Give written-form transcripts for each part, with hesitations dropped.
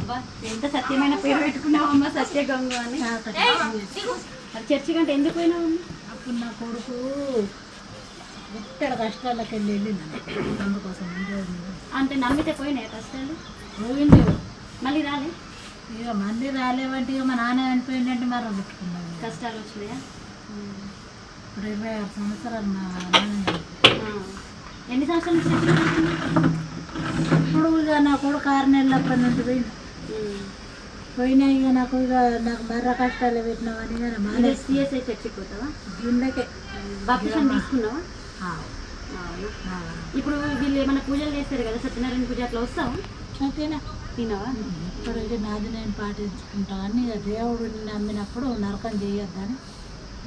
అబ్బా ఎంత సత్యమైన పేరు పెట్టుకున్నావమ్మా, సత్య గంగ అని. చర్చి కంటే ఎందుకు పోయినావు? అప్పుడు నా కొడుకు ఇక్కడ కష్టాలకు వెళ్ళి అందుకోసం అంటే నమ్మితే పోయినాయి కష్టాలు? పోయింది. మళ్ళీ రాలే? ఇక మళ్ళీ రాలేవంటే ఇక మా నాన్న చనిపోయిందంటే మరి పెట్టుకున్నాను. కష్టాలు వచ్చినాయా? ఇప్పుడు 26 సంవత్సరాలు మా నాన్న. ఎన్ని సంవత్సరాల నుంచి? ఇప్పుడు ఇక నా కొడుకు 6 నెలలప్పటి నుండి పోయినా ఇక నాకు మర్ర కష్టాలు పెట్టినామని సిఎస్ఐ చర్చికి పోతావా? గిన్నెకే బాప్టిజం తీసుకున్నావా? అవును. ఇప్పుడు వీళ్ళు ఏమైనా పూజలు చేస్తారు కదా, సత్యనారాయణ పూజ, అట్లా వస్తావా? తినవా? ఇప్పుడు ఇక నాది నేను పాటించుకుంటా అని ఇక దేవుడిని నమ్మినప్పుడు నరకం చేయొద్దని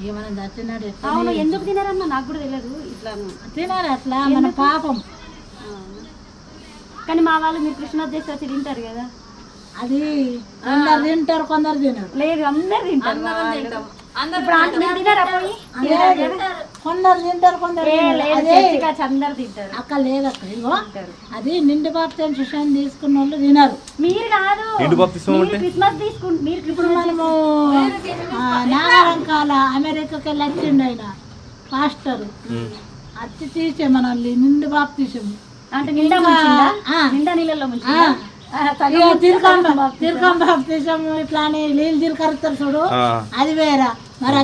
ఇక మనం చచ్చినాడు. అవును, ఎందుకు తినారమ్మా? నాకు కూడా తెలియదు. ఇట్లా తినాలి, అట్లా మన పాపం. కానీ మా వాళ్ళు మీరు కృష్ణోద్దేశం తింటారు కదా, అది కొందరు తింటారు కొందరు తినరు. లేదు అందరు తింటారు. కొందరు తింటారు కొందరు అందరు తింటారు. అక్క లేదక్క, ఇగో అది నిండు బాప్తిసం శిష్యాన్ని తీసుకున్న వాళ్ళు తినరు. మీరు కాదు, క్రిస్మస్ తీసుకుంటారు. మీరు ఇప్పుడు మనము నాగరంకాల అమెరికాకి వెళ్ళి వచ్చిండు ఆయన పాస్టర్, అచ్చి తీసే మనల్ని నిండు బాప్తిసం అంటే నిండా నీళ్ళలో తిరకం బాప్తిసం ఇట్లా అని నీళ్ళు తిరకరుతారు చూడు, అది వేరే. మరి ఆ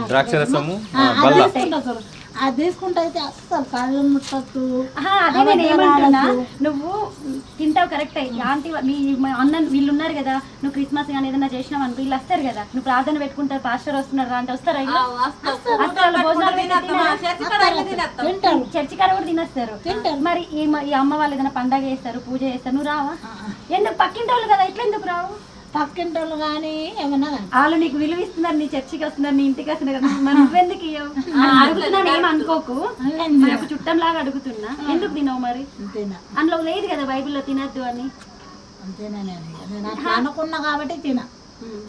ద్రాక్షరసము అది తీసుకుంటే అయితే అస్సలు కళ్ళు ముట్టద్దు. అదే నేను ఏమంటున్నా, నువ్వు తింటావు కరెక్ట్. ఆంటీ మీ అన్న వీళ్ళు ఉన్నారు కదా, నువ్వు క్రిస్మస్ కానీ ఏదైనా చేసినావు అనుకో, వీళ్ళు వస్తారు కదా, నువ్వు ప్రార్థన పెట్టుకుంటారు, పాస్టర్ వస్తున్నారు అంటే వస్తారా? చర్చి కాడ కూడా తినేస్తారు. మరి ఈ అమ్మ వాళ్ళు ఏదైనా పండగ చేస్తారు, పూజ చేస్తారు, నువ్వు రావా? ఎందుకు? పక్కింటి వాళ్ళు కదా, ఇట్లా ఎందుకు రావు? పక్కింటి వాళ్ళు కానీ ఏమన్నా వాళ్ళు నీకు విలువ ఇస్తున్నారు, నీ చర్చికి వస్తున్నారు, నీ ఇంటికి వస్తున్నారు కదా, మరి నువ్వెందుకు ఇవ్వవు? అడుగుతున్నాను, ఏం అనుకోకు, ఒక చుట్టం లాగా అడుగుతున్నా. ఎందుకు తినవు మరి? అందులో లేదు కదా బైబిల్లో తినద్దు అని. అంతేనా? నేను అట్లా అనుకున్నా కాబట్టి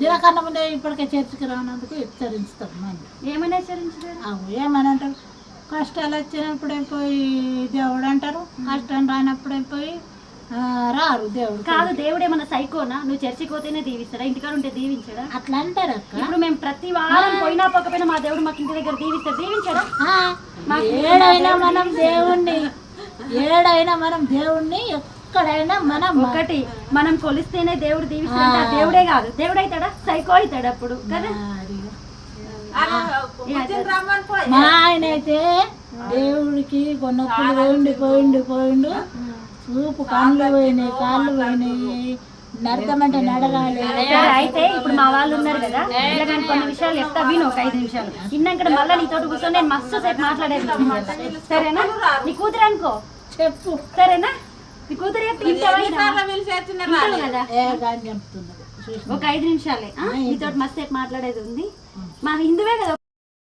తినకన్నా ముందే ఇప్పటికే చర్చికి రానందుకు హెచ్చరిస్తారు. ఏమైనా హెచ్చరించారు? ఏమని అంటారు? కష్టాలు వచ్చినప్పుడే పోయి దేవుడు అంటారు, కష్టం రానప్పుడే పోయి రారు దేవుడు. కాదు, దేవుడు ఏమన్నా సైకోనా? నువ్వు చర్చికి పోతేనే దీవిస్తాడా? ఇంటికాడ ఉంటే దీవించాడా? అట్లా అంటారు అక్క. ఇప్పుడు మేము ప్రతి వారం పోయినా పోకపోయినా మా దేవుడు మాకు ఇంటి దగ్గర దీవించాడా? ఏడైనా మనం దేవుణ్ణి ఎక్కడైనా మనం ఒకటి మనం కొలిస్తేనే దేవుడు దీవిస్తాడా? దేవుడే కాదు, దేవుడు అవుతాడా? సైకో అవుతాడు అప్పుడు కదా. మా ఆయన అయితే దేవుడికి కొన్నప్పుడు పోయిండు చూపు, కళ్ళు పోయినాయి, కాళ్ళు పోయినాయి, నడకమంటే నడగాలి. అయితే ఇప్పుడు మా వాళ్ళు ఉన్నారు కదా, ఇలా కానీ కొన్ని విషయాలు చెప్తా విను, ఒక 5 నిమిషాలు ఇన్నాక మళ్ళీ నీతో కూర్చొని నేను మస్తు సేపు మాట్లాడేది. సరేనా? నీ కూతురు అనుకో, చెప్పు. సరేనా? నీ కూతురు కదా, ఒక 5 నిమిషాలే నీతో మస్తు సేపు మాట్లాడేది ఉంది. మా హిందువే కదా,